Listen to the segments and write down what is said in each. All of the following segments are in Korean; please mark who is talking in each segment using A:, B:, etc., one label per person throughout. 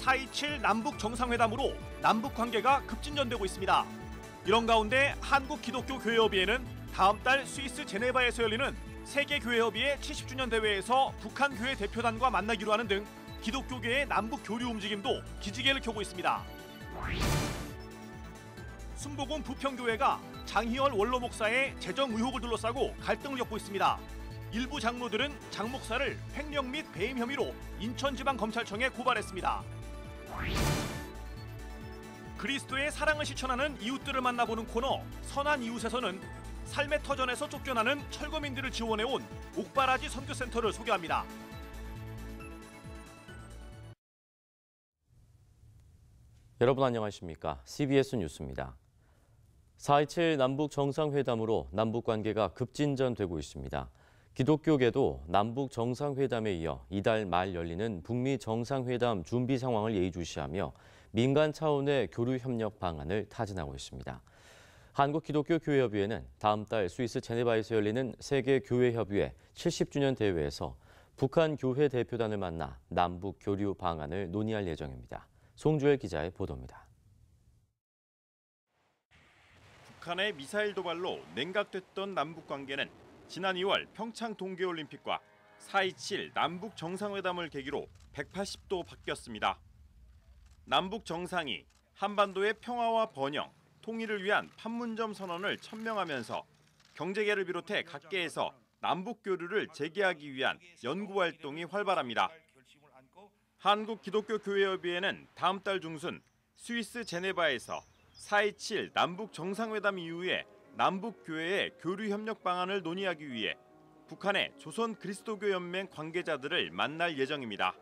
A: 4.27 남북 정상회담으로 남북 관계가 급진전되고 있습니다. 이런 가운데 한국기독교교회협의회는 다음 달 스위스 제네바에서 열리는 세계교회협의회 70주년 대회에서 북한 교회 대표단과 만나기로 하는 등 기독교계의 남북 교류 움직임도 기지개를 켜고 있습니다. 순복음 부평교회가 장희열 원로 목사의 재정 의혹을 둘러싸고 갈등을 겪고 있습니다. 일부 장로들은 장 목사를 횡령 및 배임 혐의로 인천지방검찰청에 고발했습니다. 그리스도의 사랑을 실천하는 이웃들을 만나보는 코너 선한 이웃에서는 삶의 터전에서 쫓겨나는 철거민들을 지원해온 옥바라지 선교센터를 소개합니다.
B: 여러분 안녕하십니까? CBS 뉴스입니다. 4.27 남북 정상회담으로 남북 관계가 급진전되고 있습니다. 기독교계도 남북 정상회담에 이어 이달 말 열리는 북미 정상회담 준비 상황을 예의주시하며 민간 차원의 교류 협력 방안을 타진하고 있습니다. 한국기독교교회협의회는 다음 달 스위스 제네바에서 열리는 세계교회협의회 70주년 대회에서 북한 교회 대표단을 만나 남북 교류 방안을 논의할 예정입니다. 송주열 기자의 보도입니다.
C: 북한의 미사일 도발로 냉각됐던 남북 관계는 지난 2월 평창 동계올림픽과 4.27 남북 정상회담을 계기로 180도 바뀌었습니다. 남북 정상이 한반도의 평화와 번영, 통일을 위한 판문점 선언을 천명하면서 경제계를 비롯해 각계에서 남북 교류를 재개하기 위한 연구 활동이 활발합니다. 한국기독교교회협의회는 다음 달 중순 스위스 제네바에서 4.27 남북 정상회담 이후에 남북 교회의 교류 협력 방안을 논의하기 위해 북한의 조선 그리스도교 연맹 관계자들을 만날 예정입니다.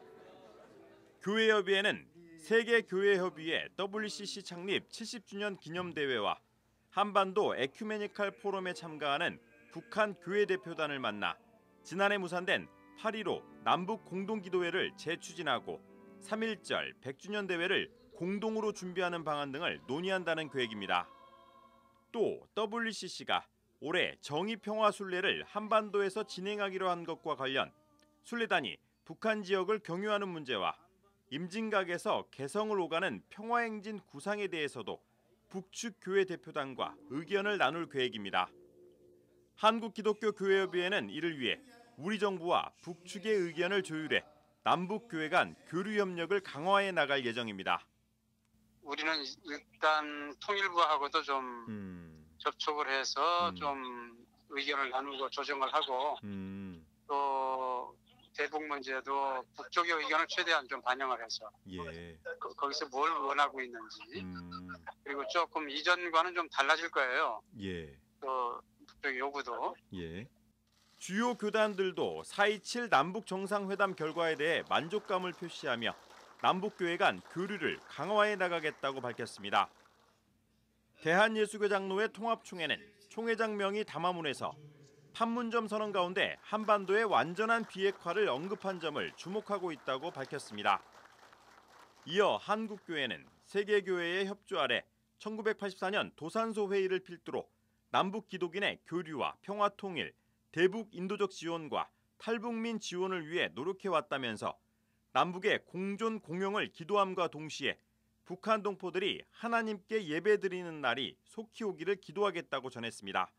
C: 교회협의회는 세계교회협의회 WCC 창립 70주년 기념대회와 한반도 에큐메니칼 포럼에 참가하는 북한 교회 대표단을 만나 지난해 무산된 8.15 남북 공동기도회를 재추진하고 3.1절 100주년 대회를 공동으로 준비하는 방안 등을 논의한다는 계획입니다. 또 WCC가 올해 정의평화순례를 한반도에서 진행하기로 한 것과 관련 순례단이 북한 지역을 경유하는 문제와 임진각에서 개성을 오가는 평화행진 구상에 대해서도 북측 교회 대표단과 의견을 나눌 계획입니다. 한국기독교교회협의회는 이를 위해 우리 정부와 북측의 의견을 조율해 남북 교회 간 교류 협력을 강화해 나갈 예정입니다.
D: 우리는 일단 통일부하고도 좀 접촉을 해서 좀 의견을 나누고 조정을 하고 또 대북 문제도 북쪽의 의견을 최대한 좀 반영을 해서 거기서 뭘 원하고 있는지 그리고 조금 이전과는 좀 달라질 거예요. 또 북쪽의 요구도.
C: 주요 교단들도 4.27 남북 정상회담 결과에 대해 만족감을 표시하며 남북교회 간 교류를 강화해 나가겠다고 밝혔습니다. 대한예수교 장로회 통합총회는 총회장 명의 담화문에서 판문점 선언 가운데 한반도의 완전한 비핵화를 언급한 점을 주목하고 있다고 밝혔습니다. 이어 한국교회는 세계교회의 협조 아래 1984년 도산소 회의를 필두로 남북 기독인의 교류와 평화통일, 대북 인도적 지원과 탈북민 지원을 위해 노력해왔다면서 남북의 공존 공영을 기도함과 동시에 북한 동포들이 하나님께 예배드리는 날이 속히 오기를 기도하겠다고 전했습니다.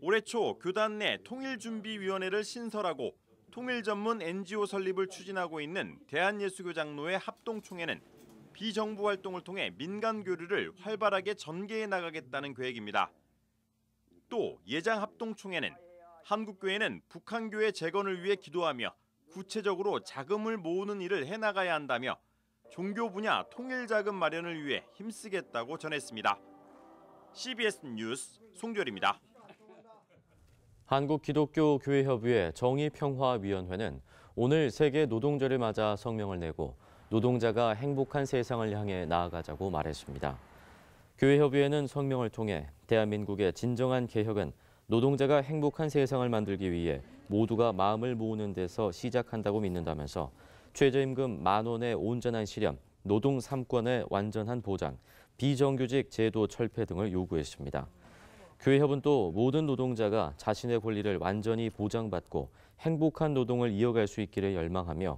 C: 올해 초 교단 내 통일준비위원회를 신설하고 통일 전문 NGO 설립을 추진하고 있는 대한예수교 장로회 합동총회는 비정부 활동을 통해 민간 교류를 활발하게 전개해 나가겠다는 계획입니다. 또 예장 합동총회는 한국교회는 북한교회 재건을 위해 기도하며 구체적으로 자금을 모으는 일을 해나가야 한다며 종교 분야 통일 자금 마련을 위해 힘쓰겠다고 전했습니다. CBS 뉴스 송주열입니다.
B: 한국기독교교회협의회 정의평화위원회는 오늘 세계 노동절을 맞아 성명을 내고 노동자가 행복한 세상을 향해 나아가자고 말했습니다. 교회협의회는 성명을 통해 대한민국의 진정한 개혁은 노동자가 행복한 세상을 만들기 위해 모두가 마음을 모으는 데서 시작한다고 믿는다면서 최저임금 10,000원의 온전한 실현, 노동 3권의 완전한 보장, 비정규직 제도 철폐 등을 요구했습니다. 교회협은 또 모든 노동자가 자신의 권리를 완전히 보장받고 행복한 노동을 이어갈 수 있기를 열망하며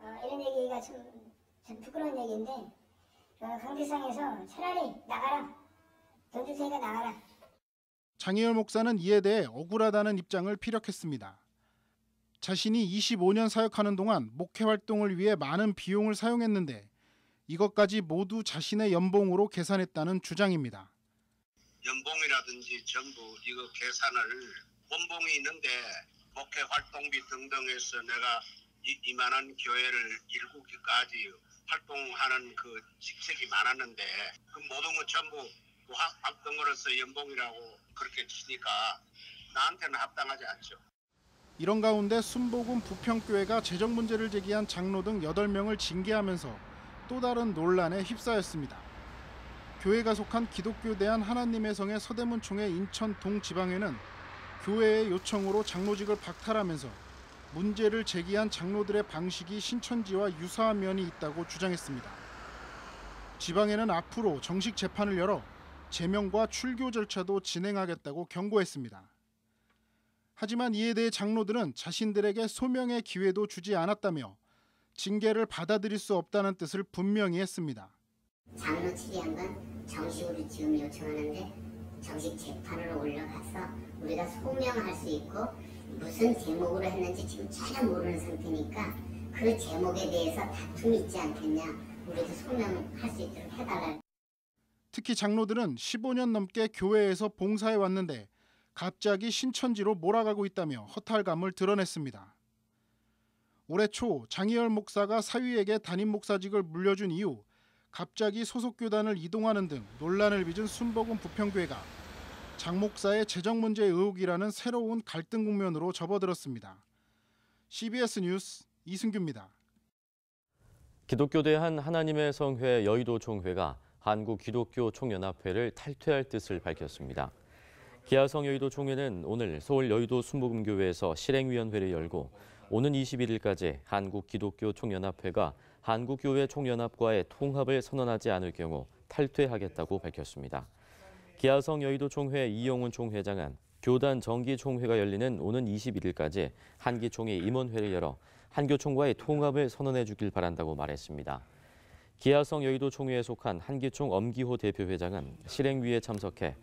E: 이런 얘기가 좀 부끄러운 얘기인데 강대상에서 차라리 나가라. 돈 줄 테니까 나가라.
F: 장희열 목사는 이에 대해 억울하다는 입장을 피력했습니다. 자신이 25년 사역하는 동안 목회 활동을 위해 많은 비용을 사용했는데 이것까지 모두 자신의 연봉으로 계산했다는 주장입니다.
G: 연봉이라든지 전부 이거 계산을 원봉이 있는데 목회 활동비 등등해서 내가 이만한 교회를 7개까지 활동하는 그 직책이 많았는데 그 모든 건 전부 활동으로서 연봉이라고 그렇게 치니까 나한테는 합당하지 않죠.
F: 이런 가운데 순복음 부평교회가 재정 문제를 제기한 장로 등 8명을 징계하면서 또 다른 논란에 휩싸였습니다. 교회가 속한 기독교 대한 하나님의 성의 서대문 총회 인천 동지방회는 교회의 요청으로 장로직을 박탈하면서 문제를 제기한 장로들의 방식이 신천지와 유사한 면이 있다고 주장했습니다. 지방회는 앞으로 정식 재판을 열어 제명과 출교 절차도 진행하겠다고 경고했습니다. 하지만 이에 대해 장로들은 자신들에게 소명의 기회도 주지 않았다며 징계를 받아들일 수 없다는 뜻을 분명히 했습니다.
H: 장로 측이한 건 정식으로 지금 요청하는데 정식 재판으로 올라가서 우리가 소명할 수 있고 무슨 제목으로 했는지 지금 전혀 모르는 상태니까 그 제목에 대해서 다툼이 있지 않겠냐. 우리도 소명할 수 있도록 해달라.
F: 특히 장로들은 15년 넘게 교회에서 봉사해 왔는데 갑자기 신천지로 몰아가고 있다며 허탈감을 드러냈습니다. 올해 초 장희열 목사가 사위에게 담임 목사직을 물려준 이후 갑자기 소속 교단을 이동하는 등 논란을 빚은 순복음 부평교회가 장 목사의 재정 문제 의혹이라는 새로운 갈등 국면으로 접어들었습니다. CBS 뉴스 이승규입니다.
B: 기독교 대한 하나님의 성회 여의도 총회가 한국기독교총연합회를 탈퇴할 뜻을 밝혔습니다. 기아성 여의도 총회는 오늘 서울 여의도 순복음교회에서 실행위원회를 열고 오는 21일까지 한국기독교총연합회가 한국교회 총연합과의 통합을 선언하지 않을 경우 탈퇴하겠다고 밝혔습니다. 기아성 여의도 총회 이용훈 총회장은 교단 정기 총회가 열리는 오는 21일까지 한기총회 임원회를 열어 한교총과의 통합을 선언해 주길 바란다고 말했습니다. 기아성 여의도 총회에 속한 한기총 엄기호 대표회장은 실행위에 참석해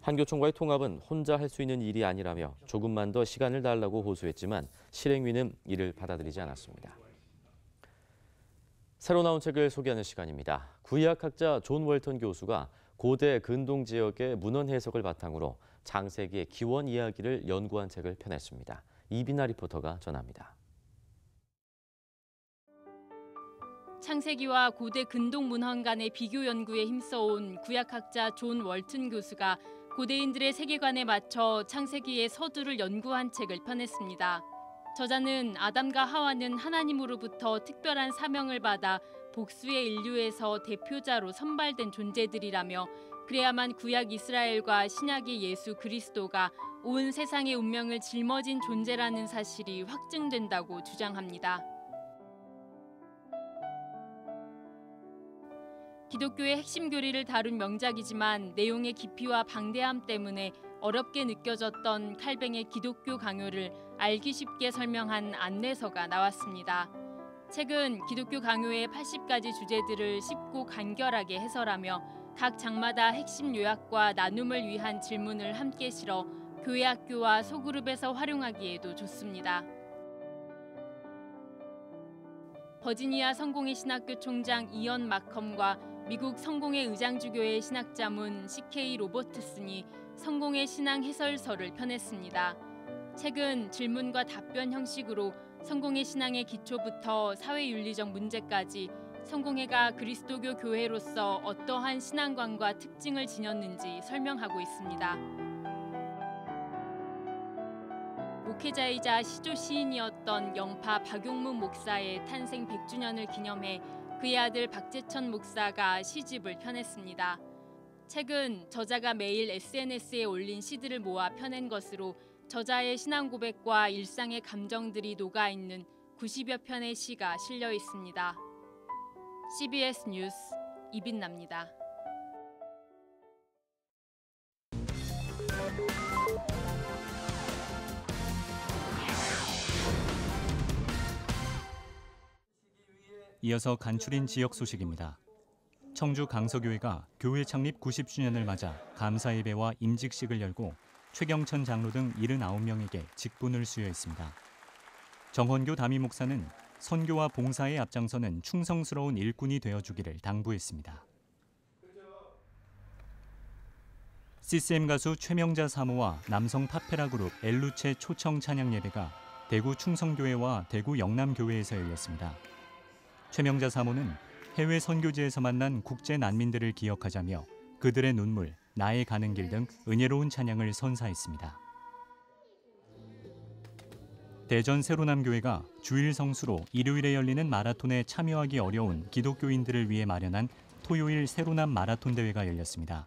B: 한교총과의 통합은 혼자 할 수 있는 일이 아니라며 조금만 더 시간을 달라고 호소했지만 실행위는 이를 받아들이지 않았습니다. 새로 나온 책을 소개하는 시간입니다. 구약학자 존 월턴 교수가 고대 근동 지역의 문헌 해석을 바탕으로 창세기의 기원 이야기를 연구한 책을 펴냈습니다. 이비나 리포터가 전합니다.
I: 창세기와 고대 근동 문헌 간의 비교 연구에 힘써온 구약학자 존 월튼 교수가 고대인들의 세계관에 맞춰 창세기의 서두를 연구한 책을 펴냈습니다. 저자는 아담과 하와는 하나님으로부터 특별한 사명을 받아 복수의 인류에서 대표자로 선발된 존재들이라며 그래야만 구약 이스라엘과 신약의 예수 그리스도가 온 세상의 운명을 짊어진 존재라는 사실이 확증된다고 주장합니다. 기독교의 핵심 교리를 다룬 명작이지만 내용의 깊이와 방대함 때문에 어렵게 느껴졌던 칼뱅의 기독교 강요를 알기 쉽게 설명한 안내서가 나왔습니다. 책은 기독교 강요의 80가지 주제들을 쉽고 간결하게 해설하며 각 장마다 핵심 요약과 나눔을 위한 질문을 함께 실어 교회 학교와 소그룹에서 활용하기에도 좋습니다. 버지니아 성공회 신학교 총장 이언 마컴과 미국 성공회 의장주교회 신학자문 CK 로버트슨이 성공회 신앙 해설서를 펴냈습니다. 책은 질문과 답변 형식으로 성공회 신앙의 기초부터 사회윤리적 문제까지 성공회가 그리스도교 교회로서 어떠한 신앙관과 특징을 지녔는지 설명하고 있습니다. 목회자이자 시조 시인이었던 영파 박용문 목사의 탄생 100주년을 기념해 그의 아들 박재천 목사가 시집을 펴냈습니다. 책은 저자가 매일 SNS에 올린 시들을 모아 펴낸 것으로 저자의 신앙 고백과 일상의 감정들이 녹아있는 90여 편의 시가 실려 있습니다. CBS 뉴스 이빈나입니다.
J: 이어서 간추린 지역 소식입니다. 청주 강서교회가 교회 창립 90주년을 맞아 감사 예배와 임직식을 열고 최경천 장로 등 79명에게 직분을 수여했습니다. 정헌교 담임 목사는 선교와 봉사에 앞장서는 충성스러운 일꾼이 되어주기를 당부했습니다. CCM 가수 최명자 사모와 남성 팝페라 그룹 엘루체 초청 찬양 예배가 대구 충성교회와 대구 영남교회에서 열렸습니다. 최명자 사모는 해외 선교지에서 만난 국제 난민들을 기억하자며 그들의 눈물, 나의 가는 길 등 은혜로운 찬양을 선사했습니다. 대전 세로남교회가 주일 성수로 일요일에 열리는 마라톤에 참여하기 어려운 기독교인들을 위해 마련한 토요일 세로남 마라톤 대회가 열렸습니다.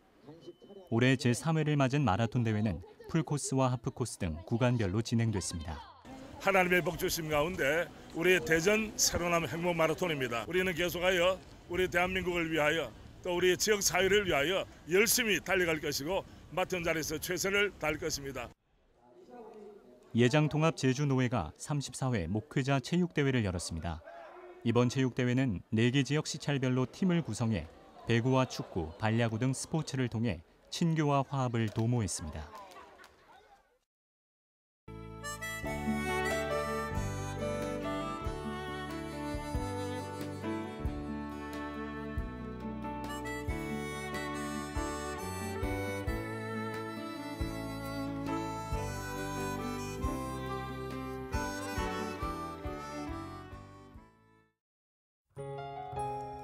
J: 올해 제3회를 맞은 마라톤 대회는 풀코스와 하프코스 등 구간별로 진행됐습니다.
K: 하나님의 복 주심 가운데 우리 대전 세로남 행복 마라톤입니다. 우리는 계속하여 우리 대한민국을 위하여 또 우리 지역 사회를 위하여 열심히 달려갈 것이고 맡은 자리에서 최선을 다할 것입니다.
J: 예장통합 제주노회가 34회 목회자 체육대회를 열었습니다. 이번 체육대회는 4개 지역 시찰별로 팀을 구성해 배구와 축구, 발야구 등 스포츠를 통해 친교와 화합을 도모했습니다.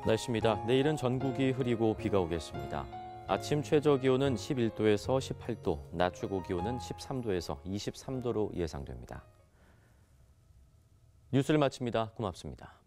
B: 날씨입니다. 내일은 전국이 흐리고 비가 오겠습니다. 아침 최저 기온은 11도에서 18도, 낮 최고 기온은 13도에서 23도로 예상됩니다. 뉴스를 마칩니다. 고맙습니다.